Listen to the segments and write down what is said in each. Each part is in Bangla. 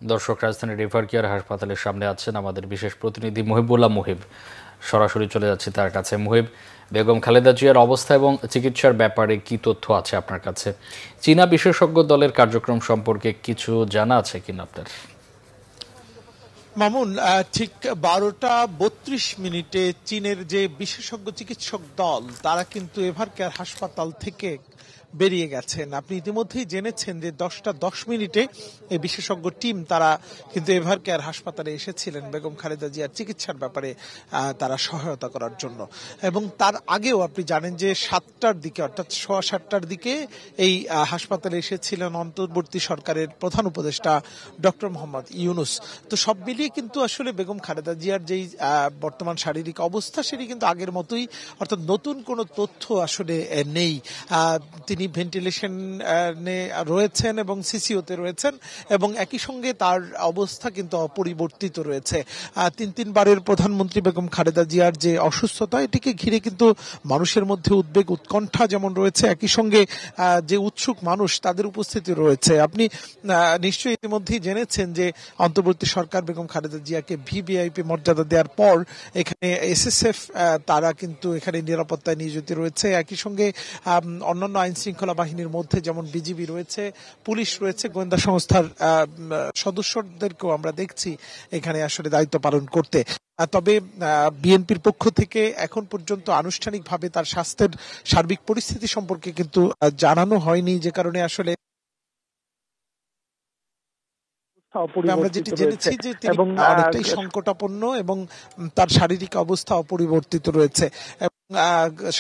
দর্শক, রাজধানীর রিভার কেয়ার হাসপাতালের সামনে আছেন আমাদের বিশেষ প্রতিনিধি মুহিবুল্লাহ মুহিব। সরাসরি চলে যাচ্ছি তার কাছে। মুহিব, বেগম খালেদা জিয়ার অবস্থা এবং চিকিৎসার ব্যাপারে কি তথ্য আছে আপনার কাছে? চীনা বিশেষজ্ঞ দলের কার্যক্রম সম্পর্কে কিছু জানা আছে কিনা আপনার? মামুন, ঠিক 12টা 32 মিনিটে চীনের যে বিশেষজ্ঞ চিকিৎসক দল তারা কিন্তু এভার কেয়ার হাসপাতাল থেকে বেরিয়ে গেছেন। আপনি ইতিমধ্যেই জেনেছেন যে 10টা 10 মিনিটে এই বিশেষজ্ঞ টিম তারা কিন্তু এভার কেয়ার হাসপাতালে এসেছিলেন বেগম খালেদা জিয়ার চিকিৎসার ব্যাপারে তারা সহায়তা করার জন্য। এবং তার আগেও আপনি জানেন যে 7টার দিকে অর্থাৎ 7:15টার দিকে এই হাসপাতালে এসেছিলেন অন্তর্বর্তী সরকারের প্রধান উপদেষ্টা ডক্টর মোহাম্মদ ইউনুস। তো সব মিলিয়ে কিন্তু আসলে বেগম খালেদা জিয়ার যেই বর্তমান শারীরিক অবস্থা সেটি কিন্তু আগের মতোই, অর্থাৎ নতুন কোনো তথ্য আসলে নেই। তিনি ভেন্টিলেশনে রয়েছেন এবং সিসিওতে রয়েছেন এবং একই সঙ্গে তার অবস্থা কিন্তু অপরিবর্তিত রয়েছে। তিনবারের প্রধানমন্ত্রী বেগম খালেদা জিয়ার যে অসুস্থতা, এটিকে ঘিরে কিন্তু মানুষের মধ্যে উদ্বেগ উৎকণ্ঠা যেমন রয়েছে, একই সঙ্গে যে উৎসুক মানুষ তাদের উপস্থিতি রয়েছে। আপনি নিশ্চয়ই ইতিমধ্যেই জেনেছেন যে অন্তর্বর্তী সরকার বেগম খালেদা জিয়াকে ভিভিআইপি মর্যাদা দেওয়ার পর এখানে এসএসএফ তারা কিন্তু এখানে নিরাপত্তায় নিয়োজিত রয়েছে। একই সঙ্গে অন্যান্য আইন শৃঙ্খলা বাহিনীর মধ্যে যেমন বিজিবি রয়েছে, পুলিশ রয়েছে, গোয়েন্দা সংস্থার সদস্যদেরকেও আমরা দেখছি এখানে আসলে দায়িত্ব পালন করতে। তবে বিএনপির পক্ষ থেকে এখন পর্যন্ত আনুষ্ঠানিকভাবে তার স্বাস্থ্যের সার্বিক পরিস্থিতি সম্পর্কে কিন্তু জানানো হয়নি, যে কারণে আসলে আমরা যেটি জেনেছি যে তিনি অনেকটাই সংকটাপন্ন এবং তার শারীরিক অবস্থা অপরিবর্তিত রয়েছে।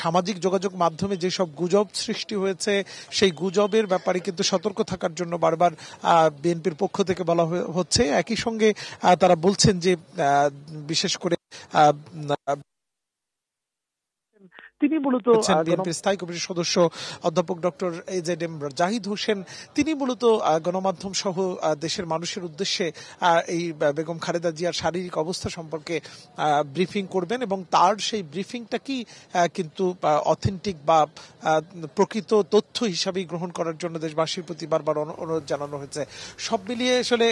সামাজিক যোগাযোগ মাধ্যমে যেসব গুজব সৃষ্টি হয়েছে সেই গুজবের ব্যাপারে কিন্তু সতর্ক থাকার জন্য বারবার বিএনপির পক্ষ থেকে বলা হচ্ছে। একই সঙ্গে তারা বলছেন যে বিশেষ করে তিনি মূলত বিএনপির স্থায়ী কমিটির সদস্য অধ্যাপক ডক্টর AZM জাহিদ হোসেন, তিনি মূলত গণমাধ্যম সহ দেশের মানুষের উদ্দেশ্যে এই বেগম খালেদা জিয়ার শারীরিক অবস্থা সম্পর্কে ব্রিফিং করবেন এবং তার সেই ব্রিফিংটা কি কিন্তু অথেন্টিক বা প্রকৃত তথ্য হিসাবেই গ্রহণ করার জন্য দেশবাসীর প্রতি বারবার অনুরোধ জানানো হয়েছে। সব মিলিয়ে আসলে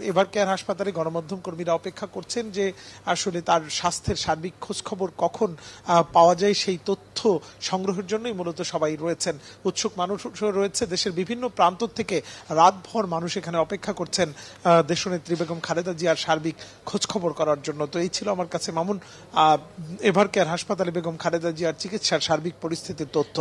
এভার কেয়ার হাসপাতালে গণমাধ্যম কর্মীরা অপেক্ষা করছেন যে আসলে তার স্বাস্থ্যের সার্বিক খোঁজখবর কখন পাওয়া যায় সেই তথ্য সংগ্রহের জন্যই মূলত সবাই রয়েছেন। উৎসুক মানুষও রয়েছে দেশের বিভিন্ন প্রান্ত থেকে, রাতভর মানুষ এখানে অপেক্ষা করছেন দেশনেত্রী বেগম খালেদা জিয়ার সার্বিক খোঁজখবর করার জন্য। তো এই ছিল আমার কাছে মামুন এভার কেয়ার হাসপাতালে বেগম খালেদা জিয়ার চিকিৎসার সার্বিক পরিস্থিতির তথ্য।